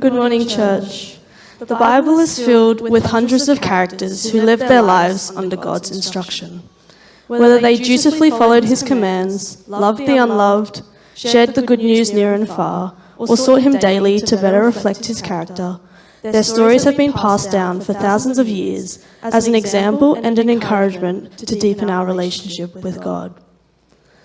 Good morning, church. The Bible is filled with hundreds of characters who lived their lives under God's instruction. Whether they dutifully followed his commands, loved the unloved, shared the good news near and far, or sought him daily to better reflect his character, their stories have been passed down for thousands of years as an example and an encouragement to deepen our relationship with God.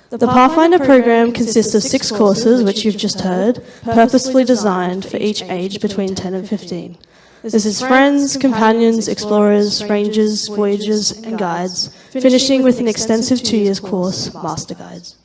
The Pathfinder program consists of 6 courses, which you've just heard, purposefully designed for each age between 10 and 15. This is friends, companions, explorers, rangers, voyagers, and guides, finishing with an extensive 2-year course, Master Guides.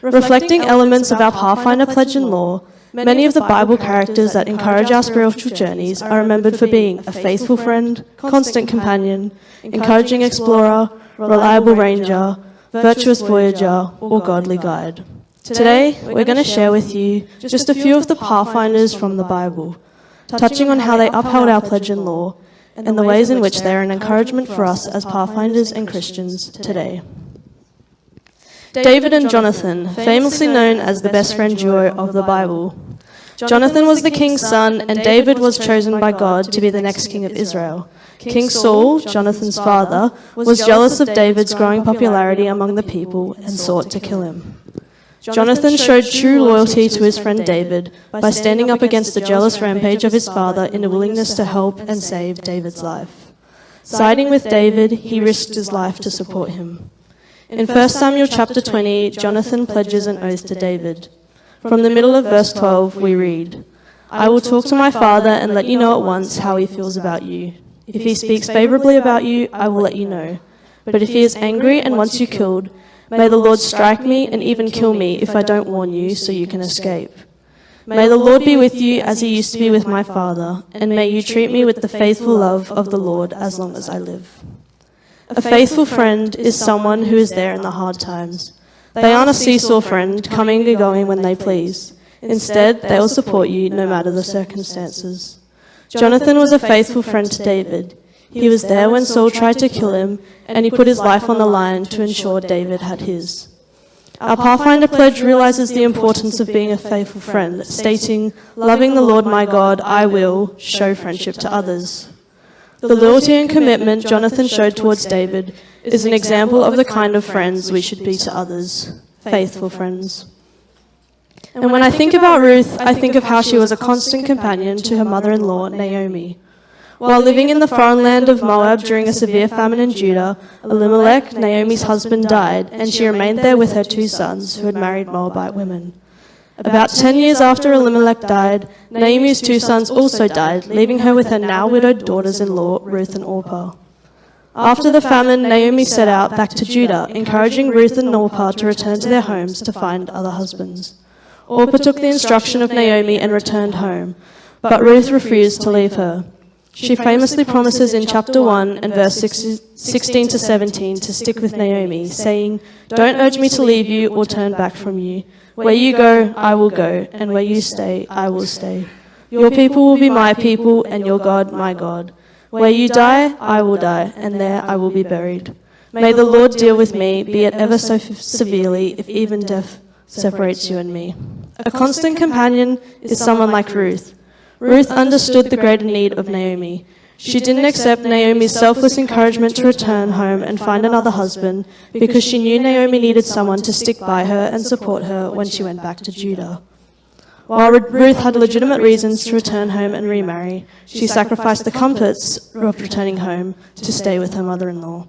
Reflecting elements of our Pathfinder pledge and law, many of the Bible characters that encourage our spiritual journeys are remembered for being a faithful friend, constant companion, encouraging explorer, reliable ranger, virtuous voyager, or godly guide. Today, we're going to share with you just a few of the Pathfinders from the Bible, touching on how they upheld our pledge and law, and the ways in which they are an encouragement for us as Pathfinders and Christians today. David and Jonathan, famously known as the best friend duo of the Bible. Jonathan was the king's son, and David was chosen by God to be the next king of Israel. King Saul, Jonathan's father, was jealous of David's growing popularity among the people and sought to kill him. Jonathan showed true loyalty to his friend David by standing up against the jealous rampage of his father in a willingness to help and save David's life. Siding with David, he risked his life to support him. In 1 Samuel chapter 20, Jonathan pledges an oath to David. From the middle of verse 12, we read, "I will talk to my father and let you know at once how he feels about you. If he speaks favorably about you, I will let you know. But if he is angry and wants you killed, may the Lord strike me and even kill me if I don't warn you so you can escape. May the Lord be with you as he used to be with my father, and may you treat me with the faithful love of the Lord as long as I live." A faithful friend is someone who is there in the hard times. They aren't a seesaw friend, coming and going when they please. Instead, they will support you no matter the circumstances. Jonathan was a faithful friend to David. He was there when Saul tried to kill him, and he put his life on the line to ensure David had his. Our Pathfinder pledge realizes the importance of being a faithful friend, stating, "Loving the Lord my God, I will show friendship to others." The loyalty and commitment Jonathan showed towards David is an example of the kind of friends we should be to others, faithful friends. And when I think about Ruth, I think of how she was a constant companion to her mother-in-law, Naomi. While living in the foreign land of Moab during a severe famine in Judah, Elimelech, Naomi's husband, died, and she remained there with her 2 sons, who had married Moabite women. About 10 years after Elimelech died, Naomi's 2 sons also died, leaving her with her now widowed daughters-in-law, Ruth and Orpah. After the famine, Naomi set out back to Judah, encouraging Ruth and Orpah to return to their homes to find other husbands. Orpah took the instruction of Naomi and returned home, but Ruth refused to leave her. She famously promises in chapter 1 and verse 16 to 17 to stick with Naomi, saying, "Don't urge me to leave you or turn back from you. Where you go, I will go, and where you stay, I will stay. Your people will be my people, and your God, my God. Where you die, I will die, and there I will be buried. May the Lord deal with me, be it ever so severely, if even death separates you and me." A constant companion is someone like Ruth. Ruth understood the greater need of Naomi. She didn't accept Naomi's selfless encouragement to return home and find another husband because she knew Naomi needed someone to stick by her and support her when she went back to Judah. While Ruth had legitimate reasons to return home and remarry, she sacrificed the comforts of returning home to stay with her mother-in-law.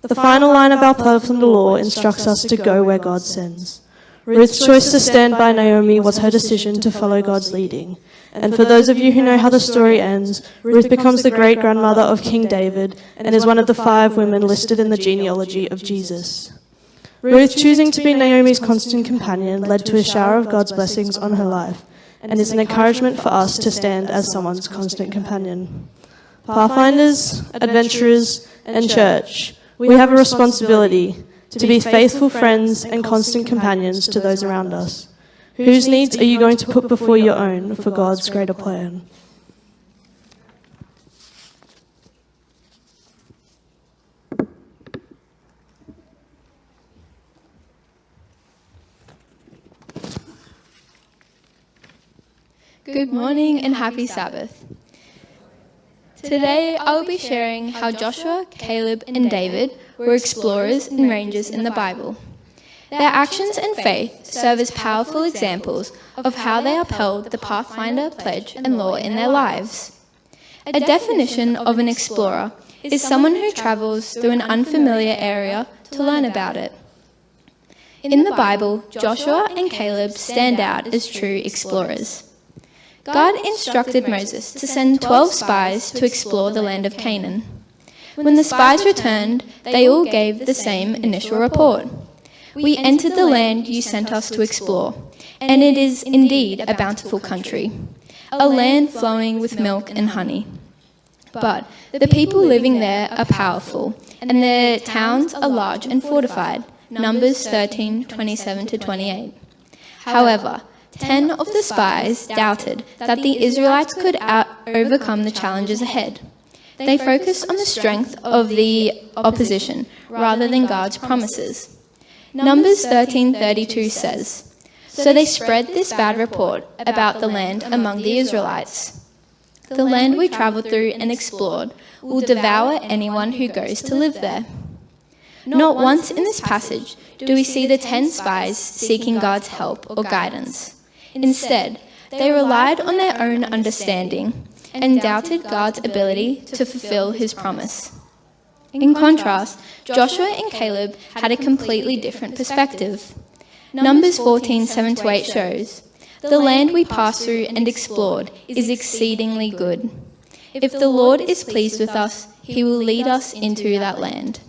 The final line of our Pathfinder law instructs us to go where God sends. Ruth's choice to stand by Naomi was her decision to follow God's leading. And for those of you who know how the story ends, Ruth becomes the great-grandmother of King David and is one of the 5 women listed in the genealogy of Jesus. Ruth choosing to be Naomi's constant companion led to a shower of God's blessings on her life and is an encouragement for us to stand as someone's constant companion. Pathfinders, adventurers, and church, we have a responsibility to be faithful friends and constant companions to those around us. Whose needs are you going to put before your own for God's greater plan? Good morning and happy Sabbath. Today I will be sharing how Joshua, Caleb and David were explorers and rangers in the Bible. Their actions and faith serve as powerful examples of how they upheld the Pathfinder pledge and law in their lives. A definition of an explorer is someone who travels through an unfamiliar area to learn about it. In the Bible, Joshua and Caleb stand out as true explorers. God instructed Moses to send 12 spies to explore the land of Canaan. When the spies returned, they all gave the same initial report. We entered the land you sent us to explore, and it is indeed a bountiful country, a land flowing with milk and honey. But the people living there are powerful, and their towns are large and fortified. Numbers 13:27-28. However, 10 of the spies doubted that the Israelites could overcome the challenges ahead. They focused on the strength of the opposition rather than God's promises. Numbers 13:32 says, "So they spread this bad report about the land among the Israelites. The land we traveled through and explored will devour anyone who goes to live there." Not once in this passage do we see the 10 spies seeking God's help or guidance. Instead, they relied on their own understanding and doubted God's ability to fulfill his promise. In contrast, Joshua and Caleb had a completely different perspective. Numbers 14:7-8 shows, "The land we passed through and explored is exceedingly good. If the Lord is pleased with us, he will lead us into that land."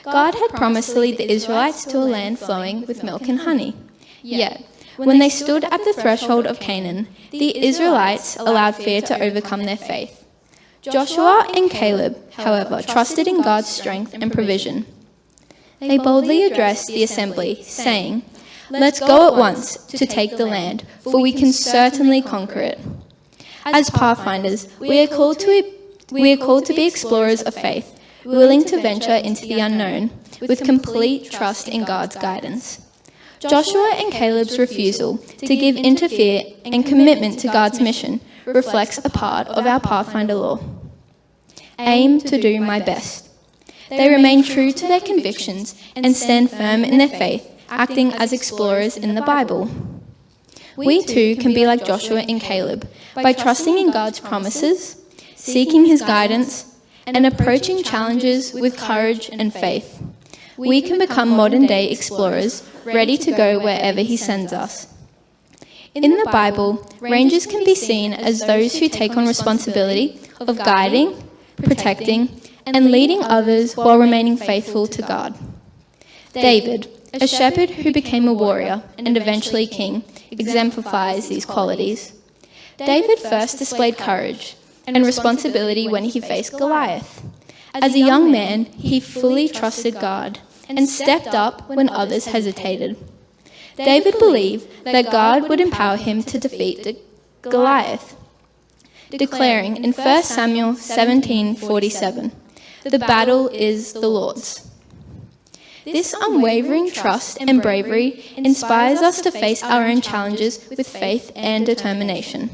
God had promised to lead the Israelites to a land flowing with milk and honey. Yet, when they stood at the threshold of Canaan, the Israelites allowed fear to overcome their faith. Joshua and Caleb, however, trusted in God's strength and provision. They boldly addressed the assembly, saying, "Let's go at once to take the land, for we can certainly conquer it." As Pathfinders, we are called to be explorers of faith, willing to venture into the unknown, with complete trust in God's guidance. Joshua and Caleb's refusal to give interfere and commitment to God's mission reflects a part of our Pathfinder law. Aim to do my best. They remain true to their convictions and stand firm in their faith, acting as explorers in the Bible. We too can be like Joshua and Caleb by trusting in God's promises, seeking his guidance, and approaching challenges with courage and faith. We can become modern-day explorers, ready to go wherever he sends us. In the Bible, rangers can be seen as those who take on responsibility of guiding, protecting, and leading others while remaining faithful to God. David, a shepherd who became a warrior and eventually king, exemplifies these qualities. David first displayed courage and responsibility when he faced Goliath. As a young man, he fully trusted God and stepped up when others hesitated. David believed that God would empower him to defeat Goliath, declaring in 1 Samuel 17:47, "The battle is the Lord's." This unwavering trust and bravery inspires us to face our own challenges with faith and determination.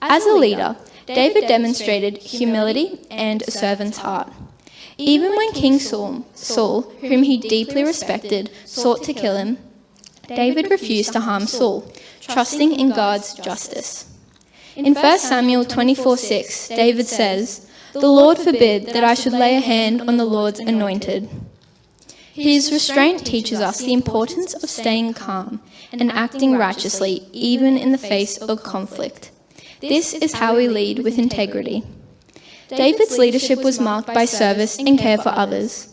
As a leader, David demonstrated humility and a servant's heart. Even when King Saul, whom he deeply respected, sought to kill him, David refused to harm Saul, trusting in God's justice. In 1 Samuel 24:6, David says, "The Lord forbid that I should lay a hand on the Lord's anointed." His restraint teaches us the importance of staying calm and acting righteously even in the face of conflict. This is how we lead with integrity. David's leadership was marked by service and care for others.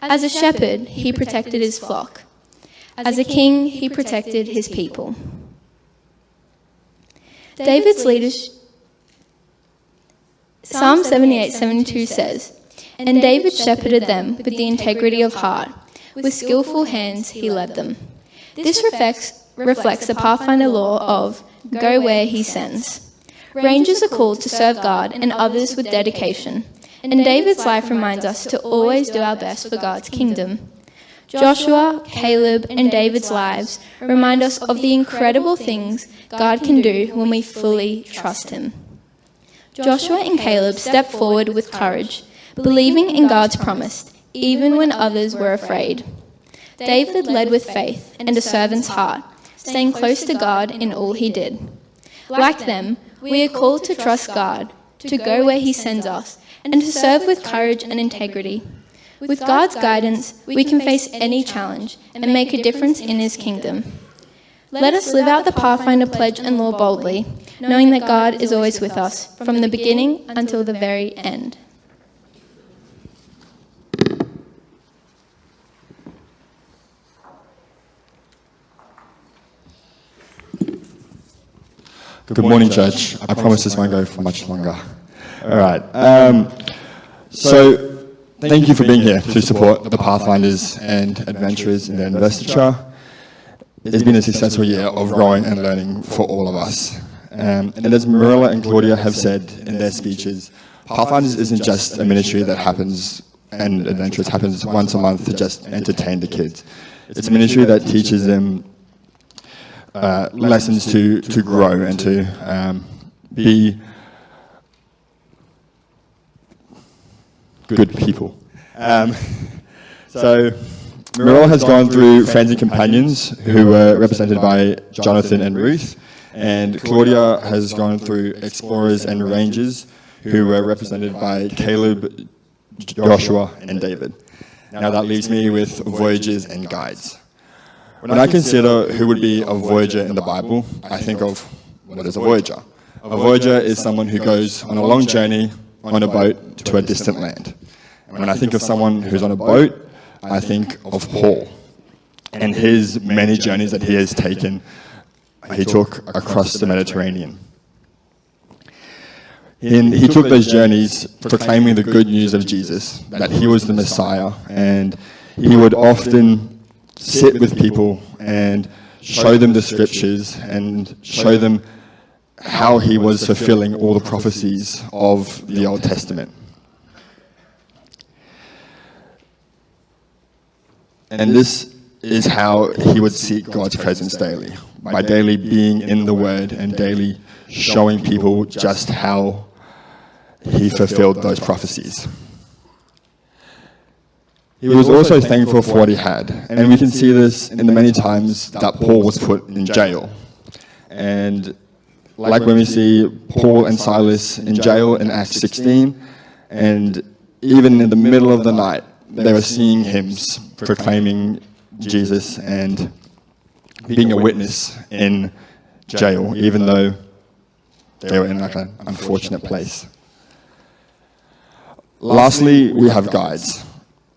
As a shepherd, he protected his flock. As a king, he protected his people. David's leadership. Psalm 78:72 says, "And David shepherded them with the integrity of heart. With skillful hands he led them." This reflects the Pathfinder law of go where he sends. Rangers are called to serve God and others with dedication, and David's life reminds us to always do our best for God's kingdom. Joshua, Caleb, and David's lives remind us of the incredible things God can do when we fully trust Him. Joshua and Caleb stepped forward with courage, believing in God's promise, even when others were afraid. David led with faith and a servant's heart, staying close to God in all he did. Like them, we are called to trust God, to go where He sends us, and to serve with courage and integrity. With God's guidance, we can face any challenge and make a difference in His kingdom. Let us live out the Pathfinder pledge and law boldly, knowing that God is always with us, from the beginning until the very end. Good morning, church. I promise this won't go for much longer. All right. So, thank you for being here to support the Pathfinders and Adventurers in the Investiture. It's been a successful year of growing and learning for all of us. And as Marilla and Claudia have said in their speeches, Pathfinders isn't just a ministry that happens, and Adventurers happens once a month to just entertain the kids. It's a ministry that teaches them lessons to grow and to be good people. So Marilla has gone through Friends and Companions, who were represented by Jonathan and Ruth, and Claudia has gone through Explorers and Rangers, who were represented by Caleb, Joshua, and David. Now that leaves me with Voyagers and Guides. When I consider who would be a voyager in the Bible, I think of what is a voyager. A voyager is someone who goes on a long journey on a boat to a distant land. And when I think of someone who's on a boat, I think of Paul and his many journeys that he has taken. He took across the Mediterranean. He took those journeys proclaiming the good news of Jesus, that He was the Messiah, and he would often sit with people and show them the scriptures and show them how He was fulfilling all the prophecies of the Old Testament. And this is how He would seek God's presence daily, by daily being in the Word and daily showing people just how He fulfilled those prophecies. He was also thankful for what he had, and we can see this in the many times that Paul was put in jail. And like when we see Paul and Silas in jail in Acts 16, and even in the middle of the night, they were singing hymns proclaiming Jesus and being a witness in jail, even though they were in like an unfortunate place. Lastly, we have guides.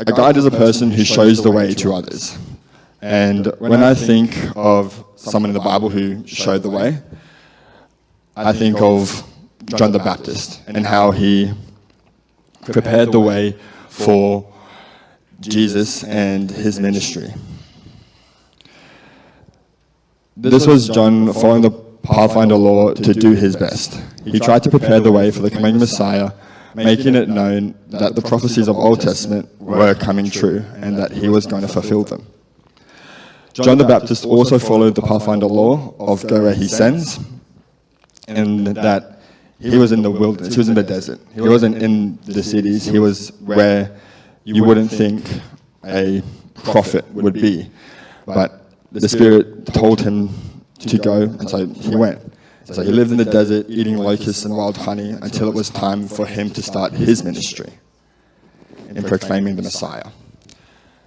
A guide is a person who shows the way to others. And when I think of someone in the Bible who showed the way, I think of John the Baptist and how he prepared the way for Jesus and his ministry. This was John following the Pathfinder law to do his best. He tried to prepare the way for the coming Messiah, making it known that the prophecies of Old Testament were coming true and that he was going to fulfill them. John the Baptist also followed the Pathfinder law of go where he sends, and that he was in the wilderness, he was in the desert. He wasn't in the cities, he was where you wouldn't think a prophet would be. But the Spirit told him to go, and so he went. So he lived in the desert, eating locusts and wild honey, until it was time for him to start his ministry in proclaiming the Messiah.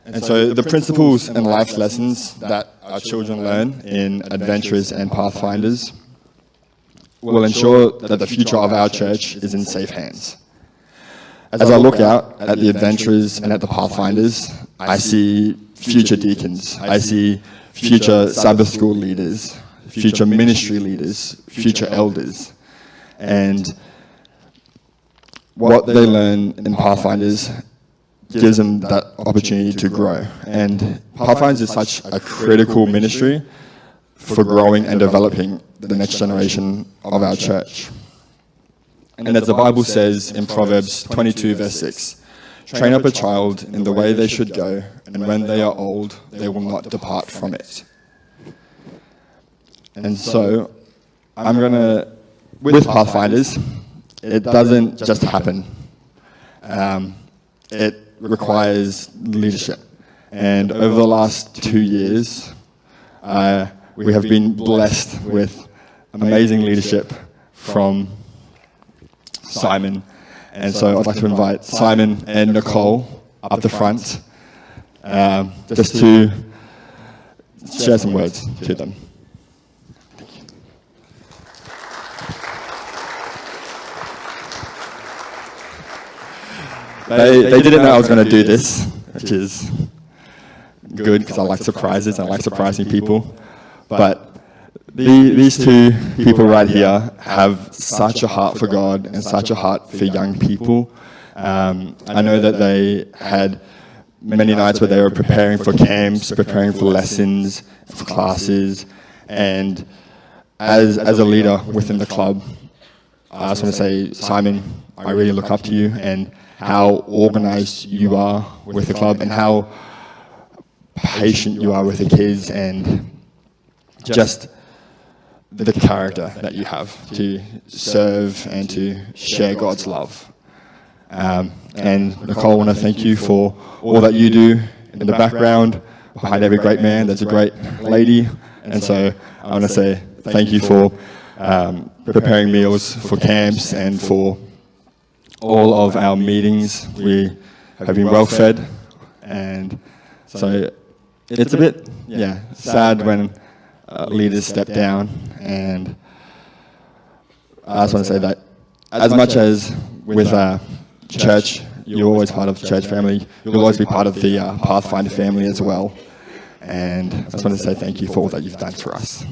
And so the principles and life lessons that our children learn in Adventurers and Pathfinders will ensure that the future of our church is in safe hands. As I look out at the Adventurers and at the Pathfinders, I see future deacons, I see future Sabbath school leaders, future ministry leaders, future elders. And what they learn in Pathfinders gives them that opportunity to grow. And Pathfinders is such a critical ministry for growing and developing the next generation of our church. And as the Bible says in Proverbs 22 verse 6, train up a child in the way they should go, and when they are old, they will not depart from it. And so, I'm going to, with Pathfinders, it doesn't just happen. It requires leadership. And over the last 2 years, we have been blessed with amazing leadership from Simon. And so I'd like to invite Simon and Nicole up the front just to share some words to them. They didn't know I was going to do this, which is good because I like surprises. I like surprising people. But these two people right here have such a heart for God and such a heart for young people. I know that they had many nights where they were preparing for camps, preparing for lessons, for classes. And as a leader within the club, I just want to say, Simon, I really look up to you and how organized you are with the club and how patient you are with the kids and just the character that you have to serve and to share God's love. And Nicole, I want to thank you for all that you do in the background. Behind every great man, there's a great lady. And so I want to say thank you for preparing meals for camps and for all of our meetings. We have been well fed. And so it's a bit, sad when leaders step down. And I just want to say that as much as with church, you're always part of the church family, you'll always be part of the Pathfinder family as well. And I just want to say thank you for all that you've done for us.